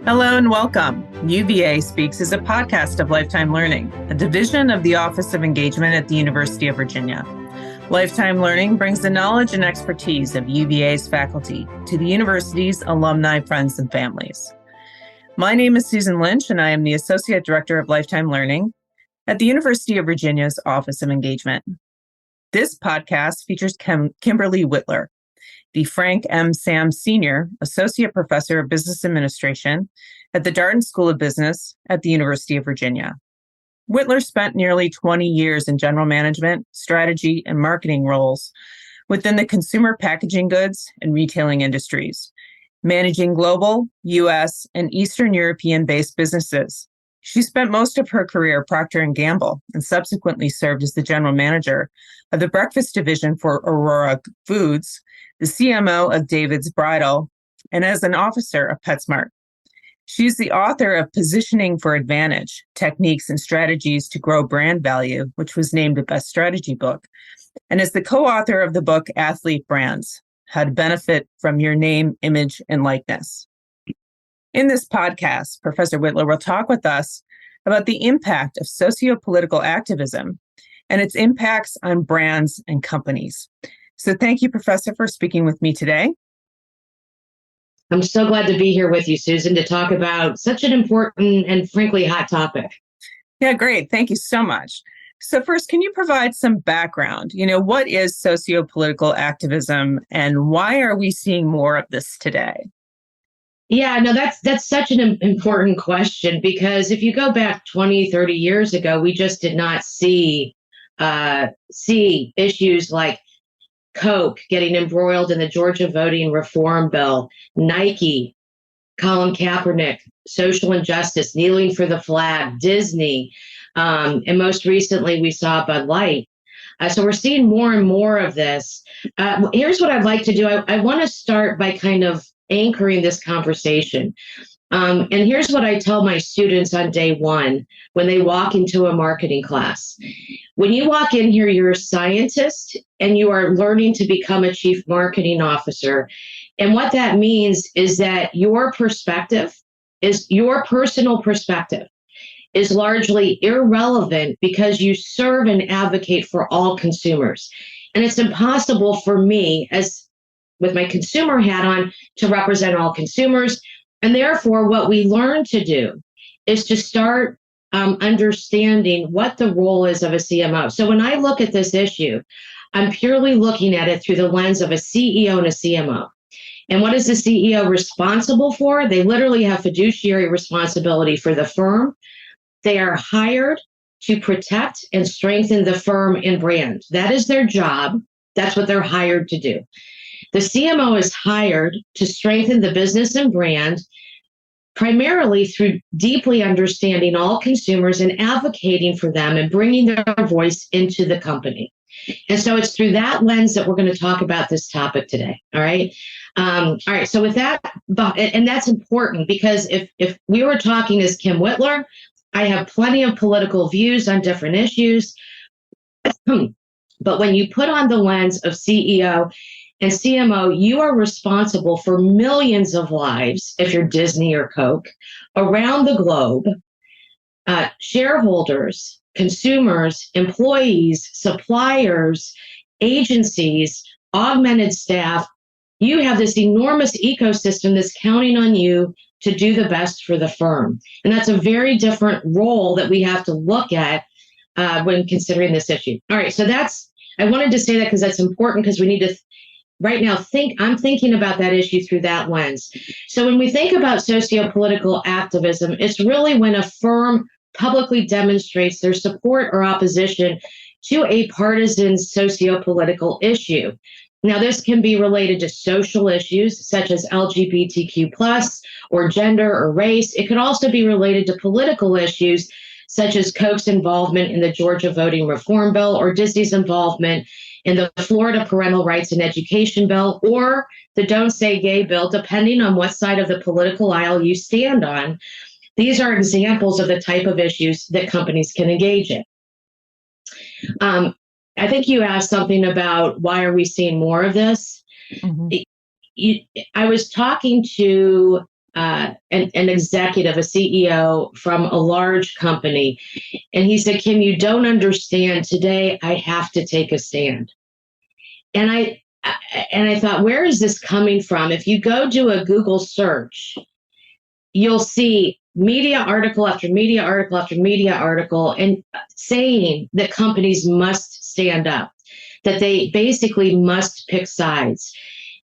Hello and welcome. UVA Speaks is a podcast of Lifetime Learning, a division of the Office of Engagement at the University of Virginia. Lifetime Learning brings the knowledge and expertise of UVA's faculty to the university's alumni, friends, and families. My name is Susan Lynch, and I am the Associate Director of Lifetime Learning at the University of Virginia's Office of Engagement. This podcast features Kimberly Whitler, the Frank M. Sam Sr. Associate Professor of Business Administration at the Darden School of Business at the University of Virginia. Whitler spent nearly 20 years in general management, strategy, and marketing roles within the consumer packaging goods and retailing industries, managing global, U.S., and Eastern European-based businesses. She spent most of her career at Procter & Gamble and subsequently served as the general manager of the breakfast division for Aurora Foods, the CMO of David's Bridal, and as an officer of PetSmart. She's the author of Positioning for Advantage, Techniques and Strategies to Grow Brand Value, which was named a Best Strategy book, and is the co-author of the book Athlete Brands, How to Benefit from Your Name, Image, and Likeness. In this podcast, Professor Whitler will talk with us about the impact of socio-political activism and its impacts on brands and companies. So thank you, Professor, for speaking with me today. I'm so glad to be here with you, Susan, to talk about such an important and frankly hot topic. Yeah, great. Thank you so much. So first, can you provide some background? What is socio-political activism and why are we seeing more of this today? Yeah, no, that's such an important question, because if you go back 20, 30 years ago, we just did not see issues like Coke getting embroiled in the Georgia voting reform bill, Nike, Colin Kaepernick, social injustice, kneeling for the flag, Disney, and most recently we saw Bud Light. So we're seeing more and more of this. Here's what I'd like to do. I want to start by kind of anchoring this conversation. And here's what I tell my students on day one when they walk into a marketing class. When you walk in here, you're a scientist and you are learning to become a chief marketing officer. And what that means is that your perspective is your personal perspective is largely irrelevant because you serve and advocate for all consumers. And it's impossible for me, as with my consumer hat on, to represent all consumers. And therefore, what we learn to do is to start understanding what the role is of a CMO. So when I look at this issue, I'm purely looking at it through the lens of a CEO and a CMO. And what is the CEO responsible for? They literally have fiduciary responsibility for the firm. They are hired to protect and strengthen the firm and brand. That is their job. That's what they're hired to do. The CMO is hired to strengthen the business and brand, primarily through deeply understanding all consumers and advocating for them and bringing their voice into the company. And so it's through that lens that we're going to talk about this topic today. All right. All right. So with that, and that's important because if we were talking as Kim Whitler, I have plenty of political views on different issues. But when you put on the lens of CEO and CMO, you are responsible for millions of lives, if you're Disney or Coke, around the globe, shareholders, consumers, employees, suppliers, agencies, augmented staff. You have this enormous ecosystem that's counting on you to do the best for the firm. And that's a very different role that we have to look at when considering this issue. All right, so I wanted to say that because that's important, because we need to right now I'm thinking about that issue through that lens. So when we think about socio-political activism, it's really when a firm publicly demonstrates their support or opposition to a partisan socio-political issue. Now, this can be related to social issues such as LGBTQ+, or gender or race. It could also be related to political issues such as Coke's involvement in the Georgia voting reform bill, or Disney's involvement in the Florida Parental Rights and Education bill, or the Don't Say Gay bill, depending on what side of the political aisle you stand on. These are examples of the type of issues that companies can engage in. I think you asked something about why are we seeing more of this? Mm-hmm. I was talking to an executive, a CEO from a large company. And he said, Kim, you don't understand. Today, I have to take a stand. And I thought, where is this coming from? If you go do a Google search, you'll see media article after media article after media article and saying that companies must stand up, that they basically must pick sides.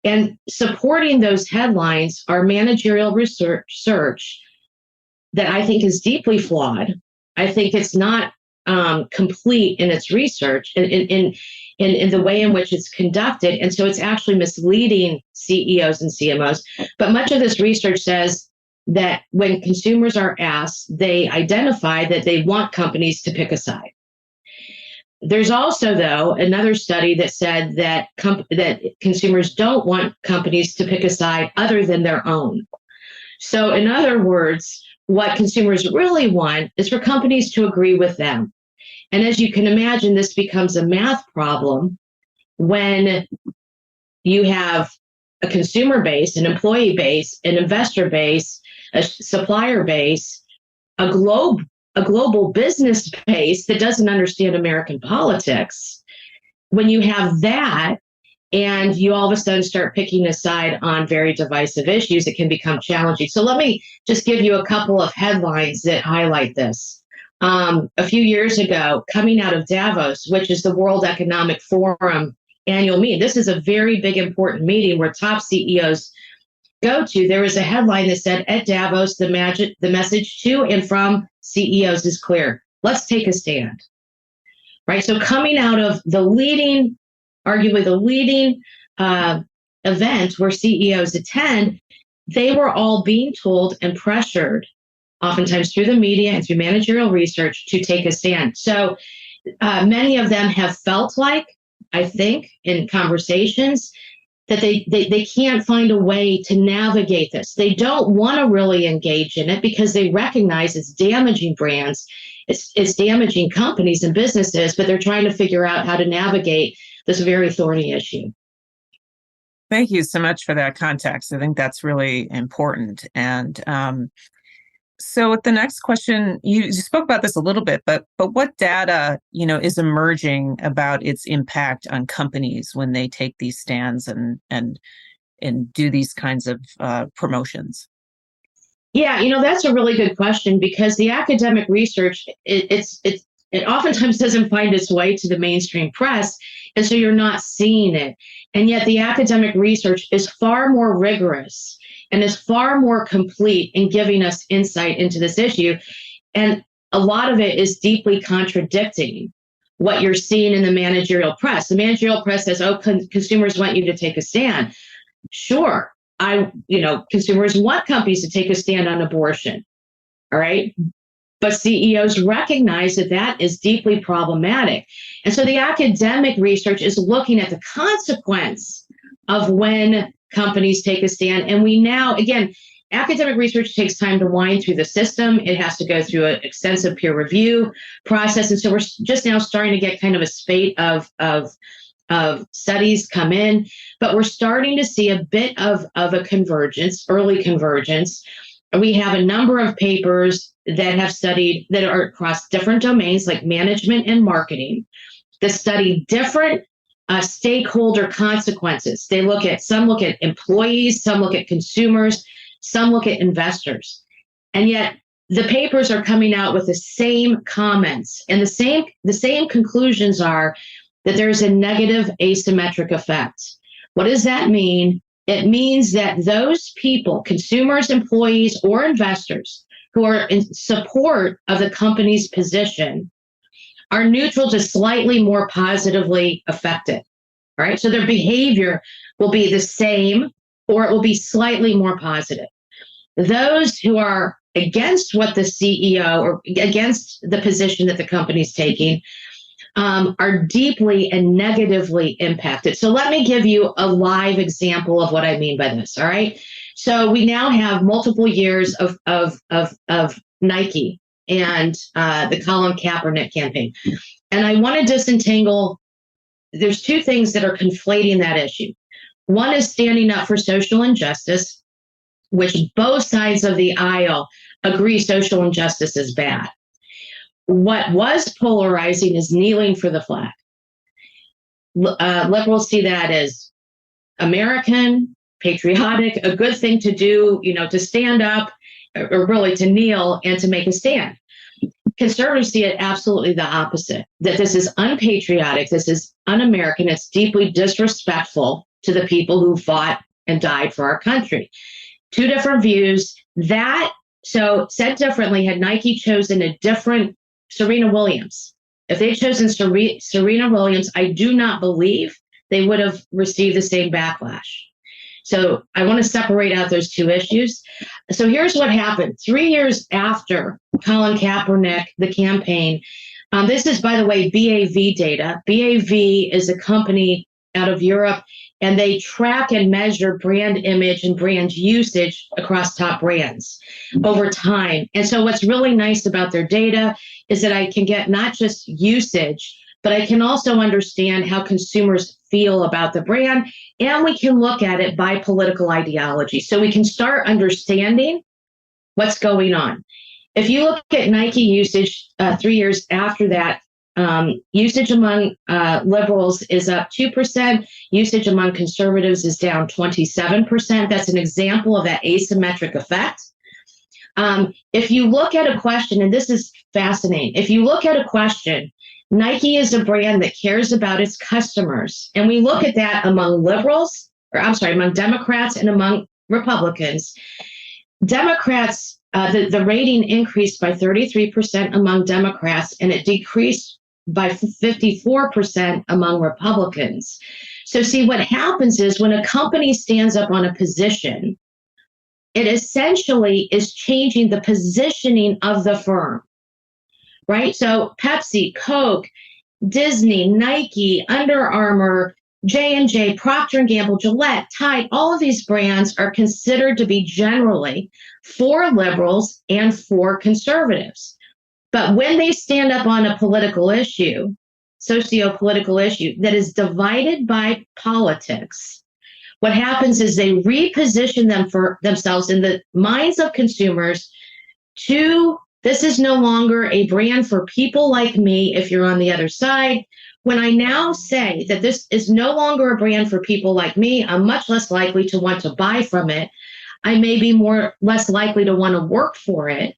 And supporting those headlines are managerial research that I think is deeply flawed. I think it's not complete in its research and in the way in which it's conducted. And so it's actually misleading CEOs and CMOs. But much of this research says that when consumers are asked, they identify that they want companies to pick a side. There's also, though, another study that said that that consumers don't want companies to pick a side other than their own. So in other words, what consumers really want is for companies to agree with them. And as you can imagine, this becomes a math problem when you have a consumer base, an employee base, an investor base, a supplier base, a global business base that doesn't understand American politics. When you have that and you all of a sudden start picking a side on very divisive issues, it can become challenging. So let me just give you a couple of headlines that highlight this. A few years ago, coming out of Davos, which is the World Economic Forum annual meeting, this is a very big, important meeting where top CEOs go to. There was a headline that said, at Davos, the message to and from CEOs is clear. Let's take a stand. Right? So coming out of arguably the leading event where CEOs attend, they were all being told and pressured, oftentimes through the media and through managerial research, to take a stand. So many of them have felt like, I think, in conversations, that they can't find a way to navigate this. They don't want to really engage in it because they recognize it's damaging brands, it's damaging companies and businesses, but they're trying to figure out how to navigate this very thorny issue. Thank you so much for that context. I think that's really important. And so with the next question, you spoke about this a little bit, but what data, is emerging about its impact on companies when they take these stands and do these kinds of promotions? Yeah, that's a really good question, because the academic research, it oftentimes doesn't find its way to the mainstream press, and so you're not seeing it. And yet the academic research is far more rigorous and is far more complete in giving us insight into this issue. And a lot of it is deeply contradicting what you're seeing in the managerial press. The managerial press says, oh, consumers want you to take a stand. Sure, consumers want companies to take a stand on abortion, all right? But CEOs recognize that that is deeply problematic. And so the academic research is looking at the consequence of when companies take a stand. And we now, again, academic research takes time to wind through the system. It has to go through an extensive peer review process. And so we're just now starting to get kind of a spate of studies come in, but we're starting to see a bit of a convergence, early convergence. We have a number of papers that have studied, that are across different domains like management and marketing, that study different stakeholder consequences. Some look at employees, some look at consumers, some look at investors. And yet the papers are coming out with the same comments, and the same conclusions are that there's a negative asymmetric effect. What does that mean? It means that those people, consumers, employees, or investors who are in support of the company's position are neutral to slightly more positively affected. All right, so their behavior will be the same, or it will be slightly more positive. Those who are against what the CEO, or against the position that the company's taking, are deeply and negatively impacted. So let me give you a live example of what I mean by this. All right. So we now have multiple years of Nike and the Colin Kaepernick campaign. And I want to disentangle, there's two things that are conflating that issue. One is standing up for social injustice, which both sides of the aisle agree social injustice is bad. What was polarizing is kneeling for the flag. Liberals see that as American, patriotic, a good thing to do, to stand up, or really to kneel and to make a stand. Conservatives see it absolutely the opposite, that this is unpatriotic, this is un-American, it's deeply disrespectful to the people who fought and died for our country. Two different views. So said differently, had Nike chosen a different Serena Williams, if they'd chosen Serena Williams, I do not believe they would have received the same backlash. So I want to separate out those two issues. So here's what happened. 3 years after Colin Kaepernick, the campaign, this is, by the way, BAV data. BAV is a company out of Europe, and they track and measure brand image and brand usage across top brands over time. And so what's really nice about their data is that I can get not just usage, but I can also understand how consumers feel about the brand, and we can look at it by political ideology. So we can start understanding what's going on. If you look at Nike usage 3 years after that, usage among liberals is up 2%. Usage among conservatives is down 27%. That's an example of that asymmetric effect. If you look at a question, and this is fascinating, if you look at a question, Nike is a brand that cares about its customers. And we look at that among among Democrats and among Republicans. Democrats, the rating increased by 33% among Democrats, and it decreased by 54% among Republicans. So see, what happens is when a company stands up on a position, it essentially is changing the positioning of the firm, right? So Pepsi, Coke, Disney, Nike, Under Armour, J&J, Procter & Gamble, Gillette, Tide, all of these brands are considered to be generally for liberals and for conservatives. But when they stand up on a political issue, socio-political issue that is divided by politics, what happens is they reposition them for themselves in the minds of consumers to, this is no longer a brand for people like me if you're on the other side. When I now say that this is no longer a brand for people like me, I'm much less likely to want to buy from it. I may be less likely to want to work for it.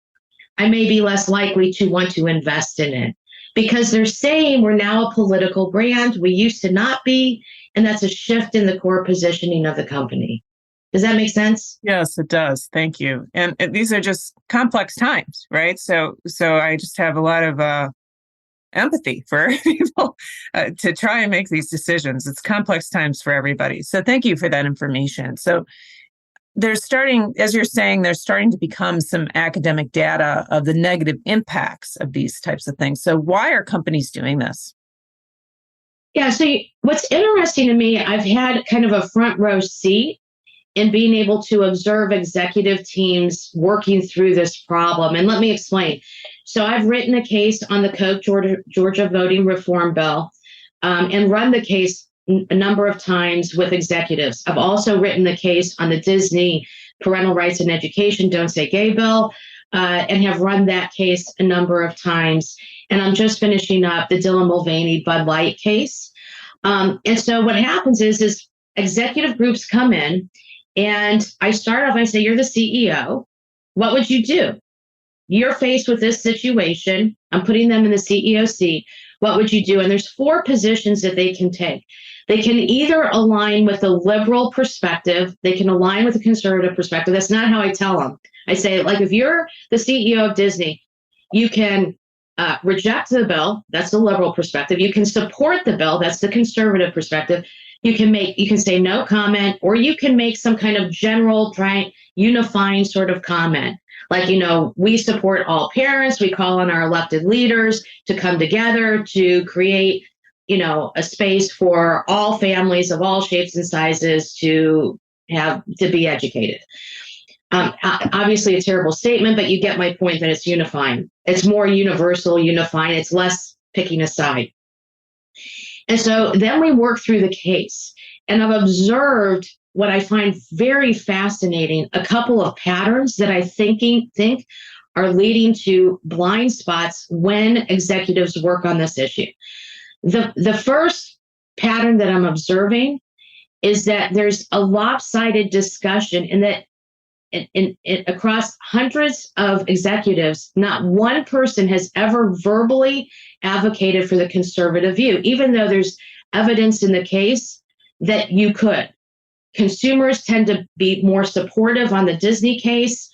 I may be less likely to want to invest in it because they're saying we're now a political brand. We used to not be, and that's a shift in the core positioning of the company. Does that make sense? Yes, it does. Thank you. And these are just complex times, right? So I just have a lot of empathy for people to try and make these decisions. It's complex times for everybody. So thank you for that information. So there's starting, as you're saying, there's starting to become some academic data of the negative impacts of these types of things. So why are companies doing this? Yeah, so what's interesting to me, I've had kind of a front row seat in being able to observe executive teams working through this problem. And let me explain. So I've written a case on the Koch Georgia voting reform bill and run the case a number of times with executives. I've also written the case on the Disney Parental Rights and Education Don't Say Gay bill and have run that case a number of times. And I'm just finishing up the Dylan Mulvaney Bud Light case. And so what happens is executive groups come in and I start off, I say, you're the CEO. What would you do? You're faced with this situation. I'm putting them in the CEO seat. What would you do? And there's 4 positions that they can take. They can either align with the liberal perspective. They can align with the conservative perspective. That's not how I tell them. I say, like, if you're the CEO of Disney, you can reject the bill. That's the liberal perspective. You can support the bill. That's the conservative perspective. You can say no comment, or you can make some kind of general, unifying sort of comment. Like, we support all parents. We call on our elected leaders to come together to create, a space for all families of all shapes and sizes to be educated. Obviously a terrible statement, but you get my point that it's unifying. It's more universal, unifying. It's less picking a side. And so then we work through the case. And I've observed what I find very fascinating, a couple of patterns that I think are leading to blind spots when executives work on this issue. The first pattern that I'm observing is that there's a lopsided discussion in that across hundreds of executives, not one person has ever verbally advocated for the conservative view, even though there's evidence in the case that you could. Consumers tend to be more supportive on the Disney case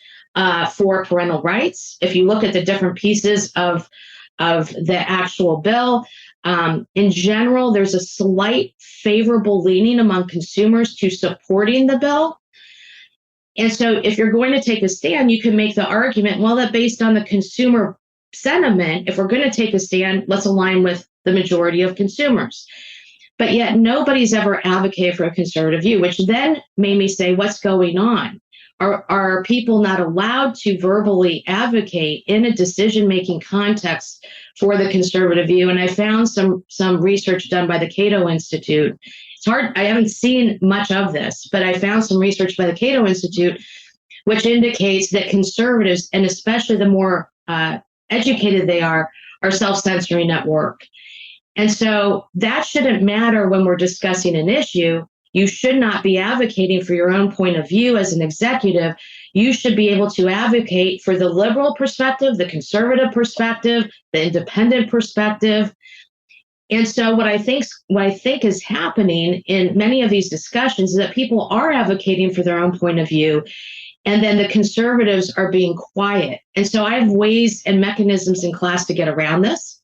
for parental rights. If you look at the different pieces of the actual bill, in general, there's a slight favorable leaning among consumers to supporting the bill. And so if you're going to take a stand, you can make the argument, well, that based on the consumer sentiment, if we're going to take a stand, let's align with the majority of consumers. But yet nobody's ever advocated for a conservative view, which then made me say, what's going on? Are people not allowed to verbally advocate in a decision-making context for the conservative view? And I found some research done by the Cato Institute. It's hard, I haven't seen much of this, but I found some research by the Cato Institute, which indicates that conservatives, and especially the more educated they are self-censoring at work. And so that shouldn't matter when we're discussing an issue. You should not be advocating for your own point of view as an executive. You should be able to advocate for the liberal perspective, the conservative perspective, the independent perspective. And so what I think is happening in many of these discussions is that people are advocating for their own point of view, and then the conservatives are being quiet. And so I have ways and mechanisms in class to get around this.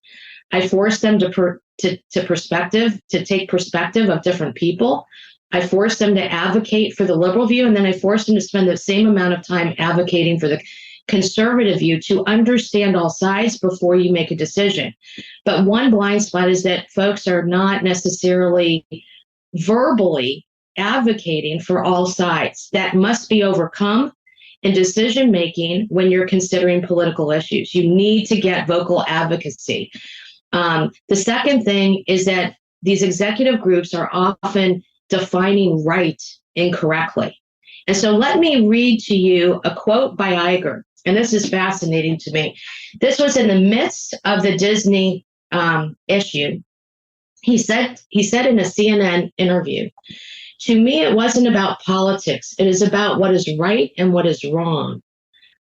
I force them to take perspective of different people. I force them to advocate for the liberal view, and then I force them to spend the same amount of time advocating for the conservative view to understand all sides before you make a decision. But one blind spot is that folks are not necessarily verbally advocating for all sides. That must be overcome in decision making when you're considering political issues. You need to get vocal advocacy. The second thing is that these executive groups are often defining right incorrectly. And so let me read to you a quote by Iger. And this is fascinating to me. This was in the midst of the Disney issue. He said in a CNN interview, "To me, it wasn't about politics. It is about what is right and what is wrong.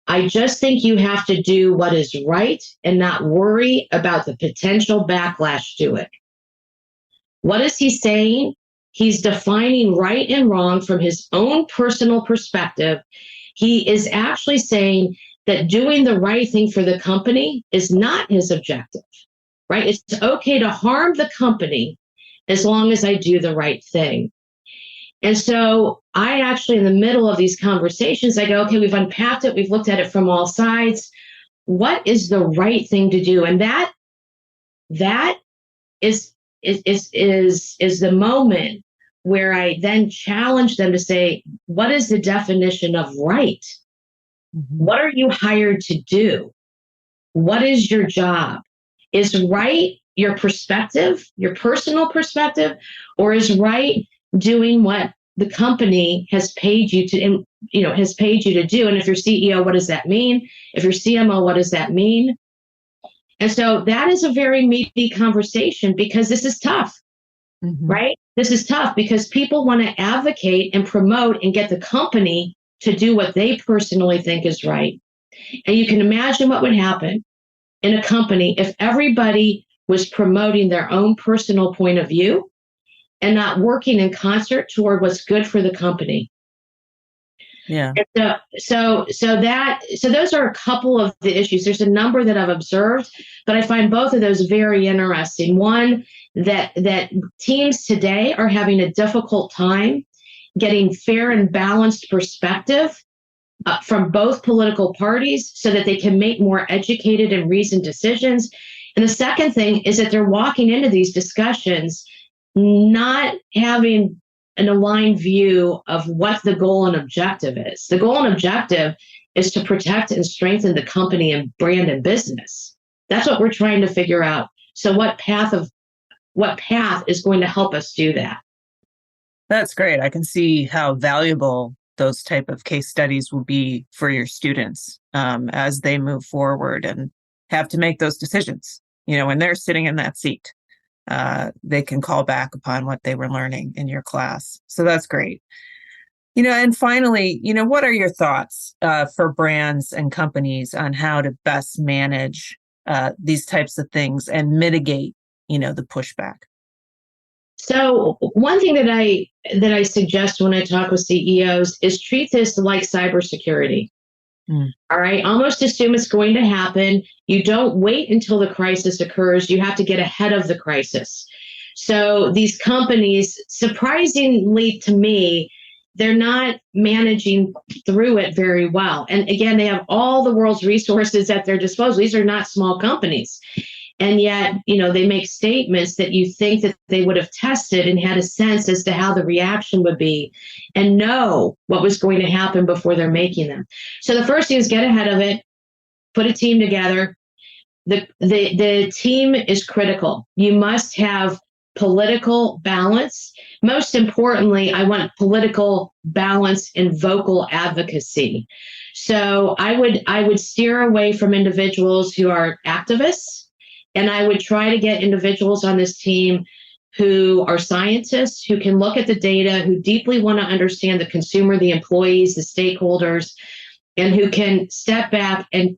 I just think you have to do what is right and not worry about the potential backlash to it." What is he saying? He's defining right and wrong from his own personal perspective. He is actually saying that doing the right thing for the company is not his objective, right? It's okay to harm the company as long as I do the right thing. And so I actually, in the middle of these conversations, I go, okay, we've unpacked it. We've looked at it from all sides. What is the right thing to do? And that is the moment where I then challenge them to say, what is the definition of right? Mm-hmm. What are you hired to do? What is your job? Is right your perspective, your personal perspective, or is right doing what the company has paid you to, has paid you to do? And if you're CEO, what does that mean? If you're CMO, what does that mean? And so that is a very meaty conversation because this is tough, mm-hmm. right? This is tough because people want to advocate and promote and get the company to do what they personally think is right. And you can imagine what would happen in a company if everybody was promoting their own personal point of view and not working in concert toward what's good for the company. Yeah. And so those are a couple of the issues. There's a number that I've observed, but I find both of those very interesting. One, that teams today are having a difficult time getting fair and balanced perspective from both political parties so that they can make more educated and reasoned decisions. And the second thing is that they're walking into these discussions not having an aligned view of what the goal and objective is. The goal and objective is to protect and strengthen the company and brand and business. That's what we're trying to figure out. So what path is going to help us do that? That's great. I can see how valuable those type of case studies will be for your students as they move forward and have to make those decisions. When they're sitting in that seat, they can call back upon what they were learning in your class. So that's great. And finally, what are your thoughts for brands and companies on how to best manage these types of things and mitigate, the pushback? So one thing that I suggest when I talk with CEOs is treat this like cybersecurity. All right. Almost assume it's going to happen. You don't wait until the crisis occurs. You have to get ahead of the crisis. So these companies, surprisingly to me, they're not managing through it very well. And again, they have all the world's resources at their disposal. These are not small companies. And yet, they make statements that you think that they would have tested and had a sense as to how the reaction would be and know what was going to happen before they're making them. So the first thing is get ahead of it, put a team together. The team is critical. You must have political balance. Most importantly, I want political balance and vocal advocacy. So I would steer away from individuals who are activists. And I would try to get individuals on this team who are scientists, who can look at the data, who deeply want to understand the consumer, the employees, the stakeholders, and who can step back and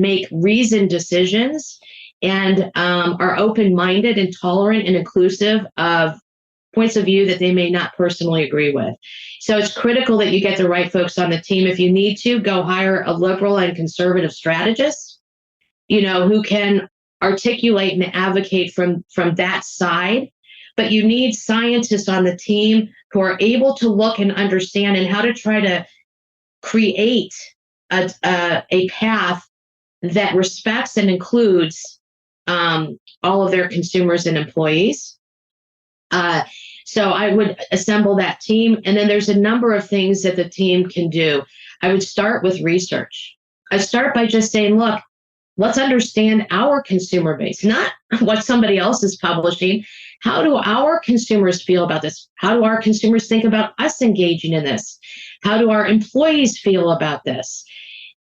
make reasoned decisions and are open-minded and tolerant and inclusive of points of view that they may not personally agree with. So it's critical that you get the right folks on the team. If you need to, go hire a liberal and conservative strategist, who can articulate and advocate from that side. But you need scientists on the team who are able to look and understand and how to try to create a path that respects and includes all of their consumers and employees. So I would assemble that team. And then there's a number of things that the team can do. I would start with research. I start by just saying, look, let's understand our consumer base, not what somebody else is publishing. How do our consumers feel about this? How do our consumers think about us engaging in this? How do our employees feel about this?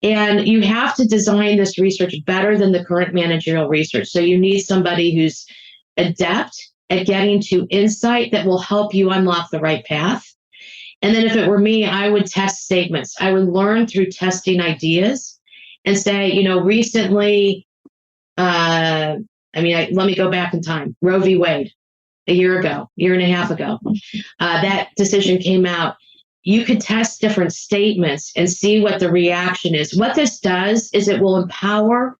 And you have to design this research better than the current managerial research. So you need somebody who's adept at getting to insight that will help you unlock the right path. And then if it were me, I would test statements. I would learn through testing ideas and say, recently, let me go back in time. Roe v. Wade, a year and a half ago, that decision came out. You could test different statements and see what the reaction is. What this does is it will empower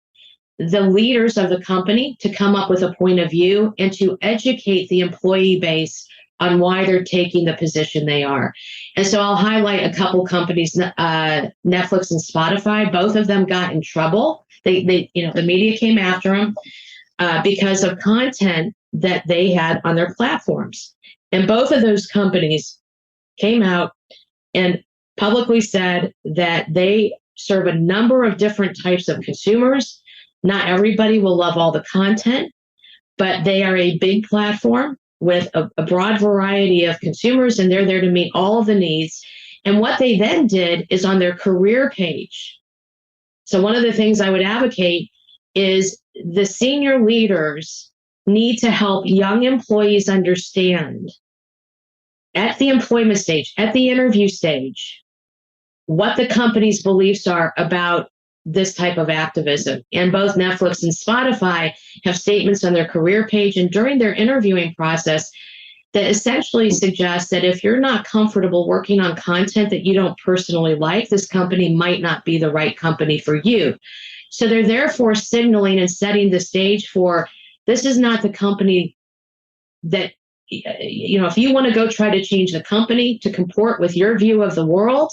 the leaders of the company to come up with a point of view and to educate the employee base on why they're taking the position they are. And so I'll highlight a couple companies, Netflix and Spotify. Both of them got in trouble. The media came after them because of content that they had on their platforms. And both of those companies came out and publicly said that they serve a number of different types of consumers. Not everybody will love all the content, but they are a big platform with a broad variety of consumers, and they're there to meet all of the needs. And what they then did is on their career page. So one of the things I would advocate is the senior leaders need to help young employees understand at the employment stage, at the interview stage, what the company's beliefs are about this type of activism. And both Netflix and Spotify have statements on their career page and during their interviewing process that essentially suggest that if you're not comfortable working on content that you don't personally like, this company might not be the right company for you. So they're therefore signaling and setting the stage for this is not the company that, if you want to go try to change the company to comport with your view of the world,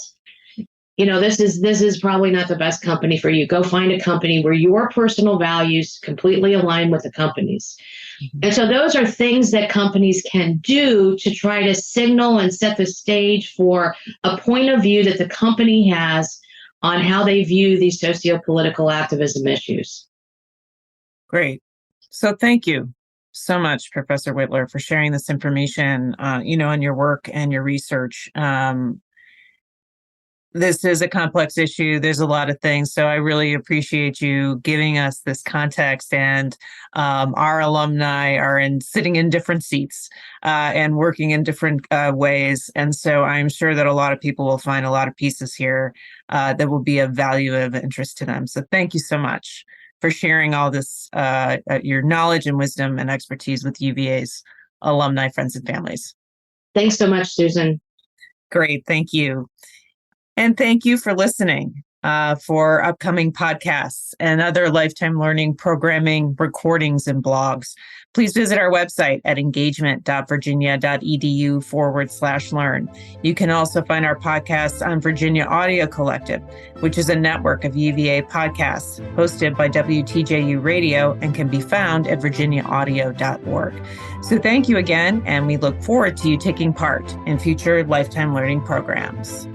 this is probably not the best company for you. Go find a company where your personal values completely align with the company's. Mm-hmm. And so those are things that companies can do to try to signal and set the stage for a point of view that the company has on how they view these socio-political activism issues. Great. So thank you. so much, Professor Whitler, for sharing this information, on your work and your research. This is a complex issue. There's a lot of things. So I really appreciate you giving us this context. And our alumni are sitting in different seats and working in different ways. And so I'm sure that a lot of people will find a lot of pieces here that will be of value, of interest to them. So thank you so much for sharing all this, your knowledge and wisdom and expertise with UVA's alumni, friends, and families. Thanks so much, Susan. Great. Thank you. And thank you for listening for upcoming podcasts and other lifetime learning programming, recordings, and blogs. Please visit our website at engagement.virginia.edu/learn. You can also find our podcasts on Virginia Audio Collective, which is a network of UVA podcasts hosted by WTJU Radio and can be found at virginiaaudio.org. So thank you again, and we look forward to you taking part in future lifetime learning programs.